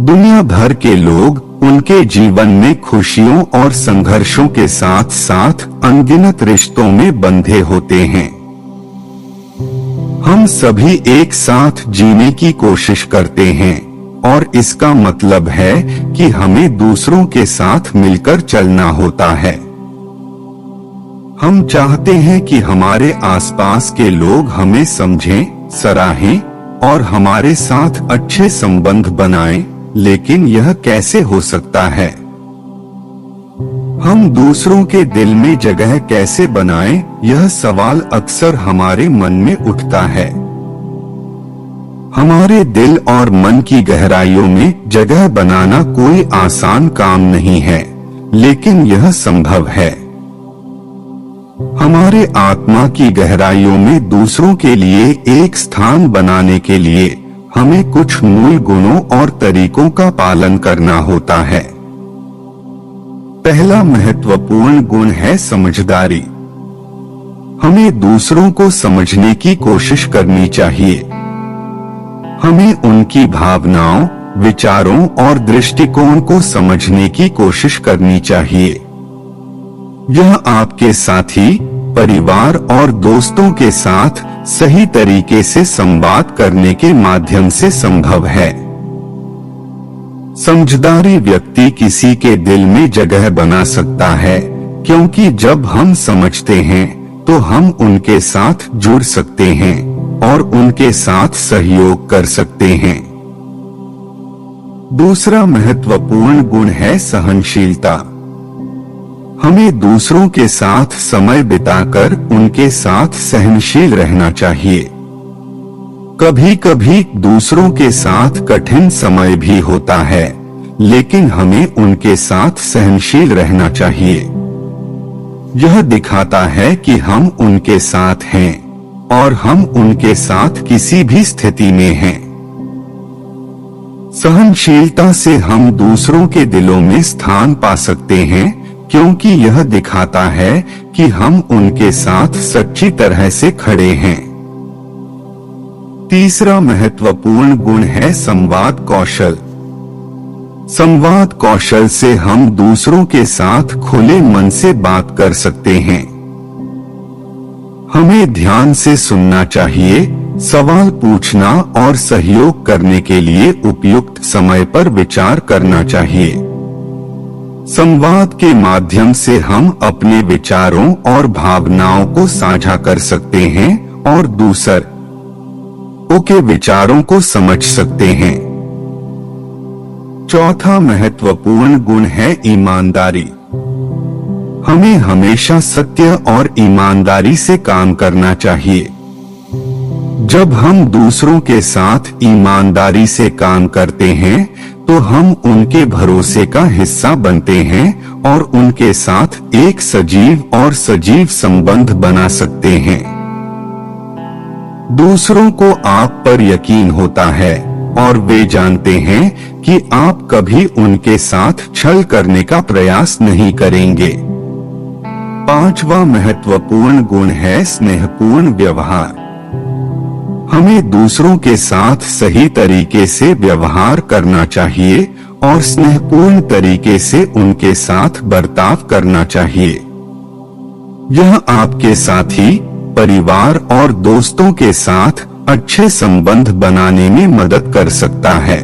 दुनिया भर के लोग उनके जीवन में खुशियों और संघर्षों के साथ साथ अनगिनत रिश्तों में बंधे होते हैं। हम सभी एक साथ जीने की कोशिश करते हैं और इसका मतलब है कि हमें दूसरों के साथ मिलकर चलना होता है। हम चाहते हैं कि हमारे आसपास के लोग हमें समझें, सराहें और हमारे साथ अच्छे संबंध बनाएं, लेकिन यह कैसे हो सकता है? हम दूसरों के दिल में जगह कैसे बनाएं? यह सवाल अक्सर हमारे मन में उठता है। हमारे दिल और मन की गहराइयों में जगह बनाना कोई आसान काम नहीं है, लेकिन यह संभव है। हमारे आत्मा की गहराइयों में दूसरों के लिए एक स्थान बनाने के लिए हमें कुछ मूल गुणों और तरीकों का पालन करना होता है। पहला महत्वपूर्ण गुण है समझदारी। हमें दूसरों को समझने की कोशिश करनी चाहिए। हमें उनकी भावनाओं, विचारों और दृष्टिकोण को समझने की कोशिश करनी चाहिए। यह आपके साथी, परिवार और दोस्तों के साथ सही तरीके से संवाद करने के माध्यम से संभव है। समझदारी व्यक्ति किसी के दिल में जगह बना सकता है, क्योंकि जब हम समझते हैं तो हम उनके साथ जुड़ सकते हैं और उनके साथ सहयोग कर सकते हैं। दूसरा महत्वपूर्ण गुण है सहनशीलता। हमें दूसरों के साथ समय बिताकर उनके साथ सहनशील रहना चाहिए। कभी कभी दूसरों के साथ कठिन समय भी होता है, लेकिन हमें उनके साथ सहनशील रहना चाहिए। यह दिखाता है कि हम उनके साथ हैं और हम उनके साथ किसी भी स्थिति में हैं। सहनशीलता से हम दूसरों के दिलों में स्थान पा सकते हैं, क्योंकि यह दिखाता है कि हम उनके साथ सच्ची तरह से खड़े हैं। तीसरा महत्वपूर्ण गुण है संवाद कौशल। संवाद कौशल से हम दूसरों के साथ खुले मन से बात कर सकते हैं। हमें ध्यान से सुनना चाहिए, सवाल पूछना और सहयोग करने के लिए उपयुक्त समय पर विचार करना चाहिए। संवाद के माध्यम से हम अपने विचारों और भावनाओं को साझा कर सकते हैं और दूसरों के विचारों को समझ सकते हैं। चौथा महत्वपूर्ण गुण है ईमानदारी। हमें हमेशा सत्य और ईमानदारी से काम करना चाहिए। जब हम दूसरों के साथ ईमानदारी से काम करते हैं तो हम उनके भरोसे का हिस्सा बनते हैं और उनके साथ एक सजीव और सजीव संबंध बना सकते हैं। दूसरों को आप पर यकीन होता है और वे जानते हैं कि आप कभी उनके साथ छल करने का प्रयास नहीं करेंगे। पांचवा महत्वपूर्ण गुण है स्नेहपूर्ण व्यवहार। हमें दूसरों के साथ सही तरीके से व्यवहार करना चाहिए और स्नेहपूर्ण तरीके से उनके साथ बर्ताव करना चाहिए। यह आपके साथी, परिवार और दोस्तों के साथ अच्छे संबंध बनाने में मदद कर सकता है।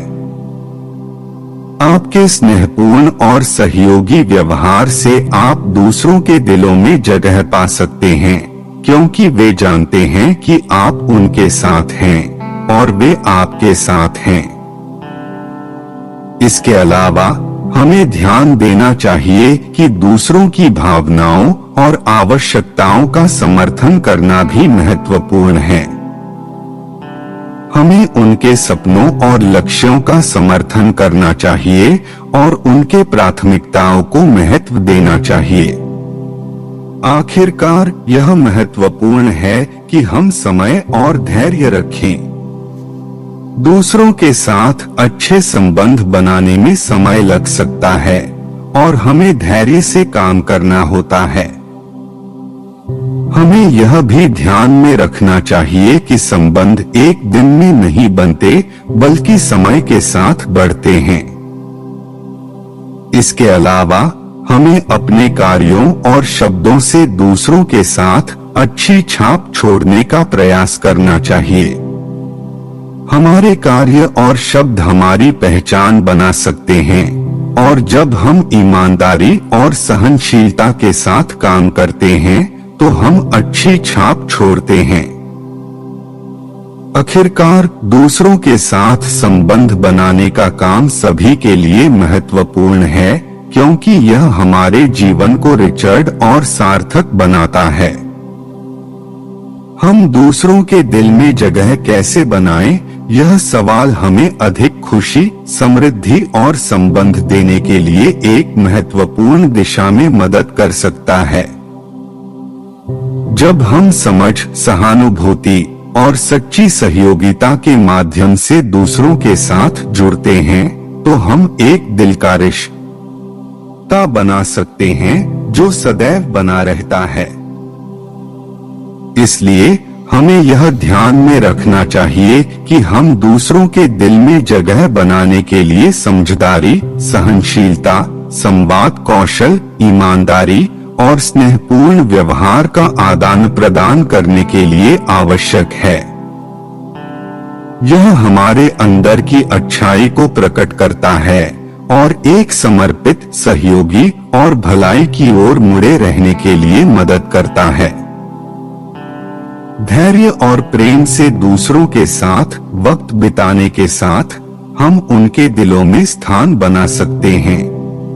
आपके स्नेहपूर्ण और सहयोगी व्यवहार से आप दूसरों के दिलों में जगह पा सकते हैं, क्योंकि वे जानते हैं कि आप उनके साथ हैं और वे आपके साथ हैं। इसके अलावा हमें ध्यान देना चाहिए कि दूसरों की भावनाओं और आवश्यकताओं का समर्थन करना भी महत्वपूर्ण है। हमें उनके सपनों और लक्ष्यों का समर्थन करना चाहिए और उनके प्राथमिकताओं को महत्व देना चाहिए। आखिरकार यह महत्वपूर्ण है कि हम समय और धैर्य रखें। दूसरों के साथ अच्छे संबंध बनाने में समय लग सकता है और हमें धैर्य से काम करना होता है। हमें यह भी ध्यान में रखना चाहिए कि संबंध एक दिन में नहीं बनते, बल्कि समय के साथ बढ़ते हैं। इसके अलावा हमें अपने कार्यों और शब्दों से दूसरों के साथ अच्छी छाप छोड़ने का प्रयास करना चाहिए। हमारे कार्य और शब्द हमारी पहचान बना सकते हैं, और जब हम ईमानदारी और सहनशीलता के साथ काम करते हैं तो हम अच्छी छाप छोड़ते हैं। आखिरकार दूसरों के साथ संबंध बनाने का काम सभी के लिए महत्वपूर्ण है, क्योंकि यह हमारे जीवन को रिचर्ड और सार्थक बनाता है। हम दूसरों के दिल में जगह कैसे बनाएं, यह सवाल हमें अधिक खुशी, समृद्धि और संबंध देने के लिए एक महत्वपूर्ण दिशा में मदद कर सकता है। जब हम समझ, सहानुभूति और सच्ची सहयोगिता के माध्यम से दूसरों के साथ जुड़ते हैं, तो हम एक दिल का रिश्ता बना सकते हैं जो सदैव बना रहता है। इसलिए हमें यह ध्यान में रखना चाहिए कि हम दूसरों के दिल में जगह बनाने के लिए समझदारी, सहनशीलता, संवाद कौशल, ईमानदारी और स्नेहपूर्ण व्यवहार का आदान प्रदान करने के लिए आवश्यक है। यह हमारे अंदर की अच्छाई को प्रकट करता है और एक समर्पित, सहयोगी और भलाई की ओर मुड़े रहने के लिए मदद करता है। धैर्य और प्रेम से दूसरों के साथ वक्त बिताने के साथ हम उनके दिलों में स्थान बना सकते हैं,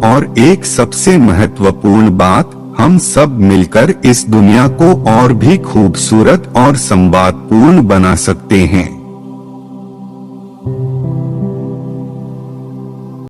और एक सबसे महत्वपूर्ण बात, हम सब मिलकर इस दुनिया को और भी खूबसूरत और संवादपूर्ण बना सकते हैं।